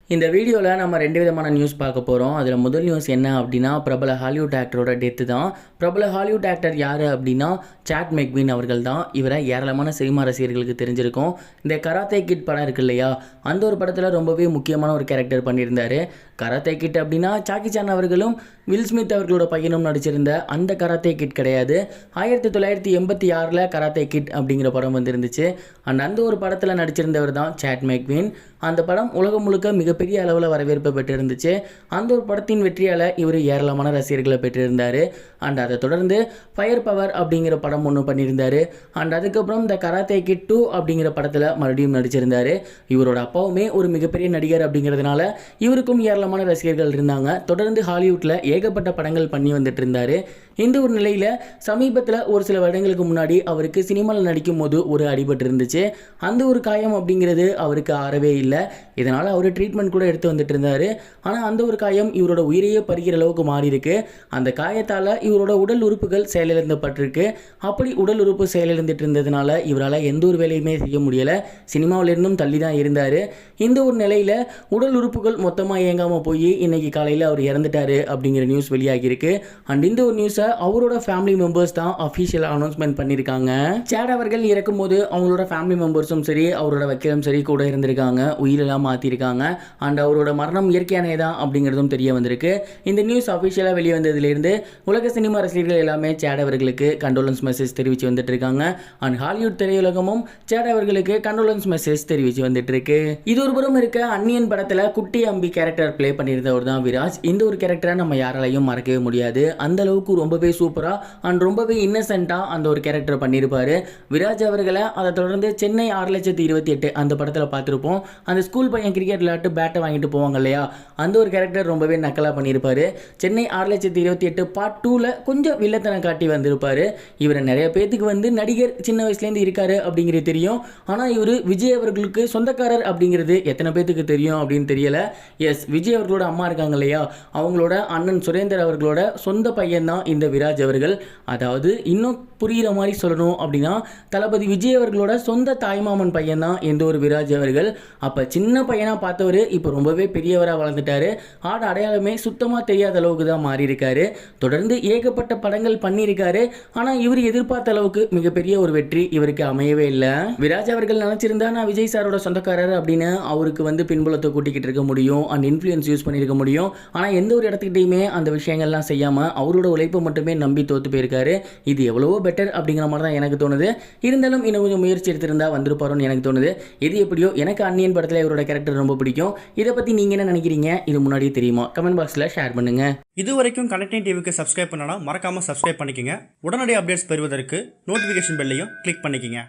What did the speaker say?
இந்த வீடியோவில் நம்ம ரெண்டு விதமான நியூஸ் பார்க்க போகிறோம். அதில் முதல் நியூஸ் என்ன அப்படின்னா, பிரபல ஹாலிவுட் ஆக்டரோட டெத்து தான். பிரபல ஹாலிவுட் ஆக்டர் யார் அப்படின்னா சாட் மெக்வின் அவர்கள் தான். இவரை ஏராளமான சினிமா ரசிகர்களுக்கு தெரிஞ்சிருக்கும். இந்த கராத்தே கிட் படம் இருக்கு இல்லையா, அந்த ஒரு படத்தில் ரொம்பவே முக்கியமான ஒரு கேரக்டர் பண்ணியிருந்தார். கராத்தே கிட் அப்படின்னா சாக்கி சான் அவர்களும் வில் ஸ்மித் அவர்களோட பையனும் நடிச்சிருந்த அந்த கராத்தே கிட் கிடையாது. 1986 கராத்தே கிட் அப்படிங்கிற படம் வந்துருந்துச்சு. அந்த ஒரு படத்தில் நடிச்சிருந்தவர் தான் சாட் மெக்வின். அந்த படம் உலகம் முழுக்க மிகப்பெரிய அளவில் வரவேற்பை பெற்றிருந்துச்சு. அந்த ஒரு படத்தின் வெற்றியால் இவர் ஏராளமான ரசிகர்களை பெற்றிருந்தார். அதை தொடர்ந்து ஃபயர் பவர் அப்படிங்கிற படம் ஒன்று பண்ணியிருந்தார். அதுக்கப்புறம் இந்த கராத்தே கிட் 2 அப்படிங்கிற படத்தில் மறுபடியும் நடிச்சிருந்தார். இவரோட அப்பாவுமே ஒரு மிகப்பெரிய நடிகர் அப்படிங்கிறதுனால இவருக்கும் ஏராளமான ரசிகர்கள் இருந்தாங்க. தொடர்ந்து ஹாலிவுட்டில் ஏகப்பட்ட படங்கள் பண்ணி வந்துட்டு இருந்தார். இந்த ஒரு நிலையில் சமீபத்தில் ஒரு சில வருடங்களுக்கு முன்னாடி அவருக்கு சினிமாவில் நடிக்கும் போது ஒரு அடிபட்டு இருந்துச்சு. அந்த ஒரு காயம் அப்படிங்கிறது அவருக்கு ஆறவே இல்லை. இதனால் அவர் ட்ரீட்மெண்ட் கூட எடுத்து வந்துட்டு இருந்தார். ஆனால் அந்த ஒரு காயம் இவரோட உயிரையே பறிக்கிற அளவுக்கு மாறி இருக்கு. அந்த காயத்தால் இவரோட உடல் உறுப்புகள் செயலிழந்தப்பட்டிருக்கு. அப்படி உடல் உறுப்பு செயலிழந்துட்டு இருந்ததுனால இவரால் எந்த ஒரு வேலையுமே செய்ய முடியலை. சினிமாவிலிருந்தும் தள்ளி தான் இருந்தார். இந்த ஒரு நிலையில் உடல் உறுப்புகள் மொத்தமாக இயங்காமல் போய் இன்னைக்கு காலையில் அவர் இறந்துட்டாரு அப்படிங்கிற நியூஸ் வெளியாகியிருக்கு. இந்த ஒரு நியூஸை அவரோட ஃபேமிலி மெம்பர்ஸ் தான் அஃபிஷியலாக அனௌன்ஸ்மெண்ட் பண்ணியிருக்காங்க. சேட் அவர்கள் இறக்கும்போது அவங்களோட ஃபேமிலி மெம்பர்ஸும் சரி, அவரோட வக்கீலும் சரி கூட இருந்திருக்காங்க. உயிரெல்லாம் மாற்றிருக்காங்க. அவரோட மரணம் இயற்கையானே தான் அப்படிங்கிறதும் தெரிய வந்திருக்கு. இந்த நியூஸ் அஃபிஷியலாக வெளியே வந்ததுலேருந்து உலக சினிமா ரசிகர்கள் எல்லாமே சேட் அவர்களுக்கு கண்டோலன்ஸ் மெசேஜ் தெரிவித்து வந்துட்டு இருக்காங்க. ஹாலிவுட் திரையுலகமும் சேட் அவர்களுக்கு கண்டோலன்ஸ் மெசேஜ் தெரிவித்து வந்துட்டு இருக்கு. இது ஒரு புறம் இருக்க, அன்னியன் படத்தில் குட்டி அம்பி கேரக்டர் பிளே பண்ணியிருந்தவர் தான் விராஜ். இந்த ஒரு கேரக்டரை நம்ம யாராலையும் மறக்கவே முடியாது. அந்த அளவுக்கு ரொம்பவே சூப்பராக ரொம்பவே இன்னசென்ட்டாக அந்த ஒரு கேரக்டர் பண்ணியிருப்பாரு விராஜ் அவர்களை. அதை தொடர்ந்து சென்னை 6,28,000 அந்த படத்தில் பார்த்துருப்போம். அந்த ஸ்கூல் பையன் கிரிக்கெட் விளையாட்டு பேட்டை வாங்கிட்டு போவாங்க இல்லையா, அந்த ஒரு கேரக்டர் ரொம்பவே நக்கலாக பண்ணியிருப்பாரு. சென்னை 6,28,000 பார்ட் 2ல் கொஞ்சம் வில்லத்தனை காட்டி வந்திருப்பாரு. இவரை நிறைய பேத்துக்கு நடிகர் சின்ன வயசுலேருந்து இருக்காரு அப்படிங்கிறது தெரியும். ஆனால் இவர் விஜய் அவர்களுக்கு சொந்தக்காரர் அப்படிங்கிறது எத்தனை பேத்துக்கு தெரியும் அப்படின்னு தெரியல. எஸ், விஜய் அவர்களோட அம்மா இருக்காங்க இல்லையா, அவங்களோட அண்ணன் சுரேந்தர் அவர்களோட சொந்த பையன் தான் இந்த விராஜ் அவர்கள். அதாவது இன்னும் புரிகிற மாதிரி சொல்லணும் அப்படின்னா, தளபதி விஜய் அவர்களோட சொந்த தாய்மாமன் பையன் தான் எந்த ஒரு விராஜ் அவர்கள். அப்போ சின்ன பையனாக பார்த்தவர் இப்போ ரொம்பவே பெரியவராக வளர்ந்துட்டாரு. அடையாளமே சுத்தமாக தெரியாத அளவுக்கு தான் மாறி இருக்காரு. தொடர்ந்து ஏகப்பட்ட படங்கள் பண்ணியிருக்காரு. ஆனால் இவர் எதிர்பார்த்த அளவுக்கு மிகப்பெரிய ஒரு வெற்றி இவருக்கு அமையவே இல்லை. விராஜ் அவர்கள் நினச்சிருந்தா நான் விஜய் சாரோட சொந்தக்காரர் அப்படின்னு அவருக்கு பின்புலத்தை கூட்டிக்கிட்டு இருக்க முடியும், இன்ஃப்ளூயன்ஸ் யூஸ் பண்ணியிருக்க முடியும். ஆனால் எந்த ஒரு இடத்துக்கிட்டையுமே அந்த விஷயங்கள்லாம் செய்யாமல் அவரோட உழைப்பை மட்டுமே நம்பி தோத்து போயிருக்காரு. இது எவ்வளவோ பெட்டர் அப்படிங்கிற மாதிரி தான் எனக்கு தோணுது. இருந்தாலும் இன்னும் கொஞ்சம் முயற்சி எடுத்திருந்தா வந்திருப்பாரோன்னு எனக்கு தோணுது. எது எப்படியோ எனக்கு அன்னியன் படத்தில் இவரோட கேரக்டர் ரொம்ப பிடிக்கும். இதை பற்றி நீங்கள் என்ன நினைக்கிறீங்க? இது முன்னாடியே தெரியுமா? கமெண்ட் பாக்ஸில் ஷேர் பண்ணுங்க. இது வரைக்கும் கனெக்டிங் டிவிக்கு சப்ஸ்கிரைப் பண்ணனா மறக்காம சப்ஸ்கிரைப் பண்ணிக்கங்க. உடனடி அப்டேட்ஸ் பெறுவதற்கு நோட்டிஃபிகேஷன் பெல்லையும் கிளிக் பண்ணிக்கங்க.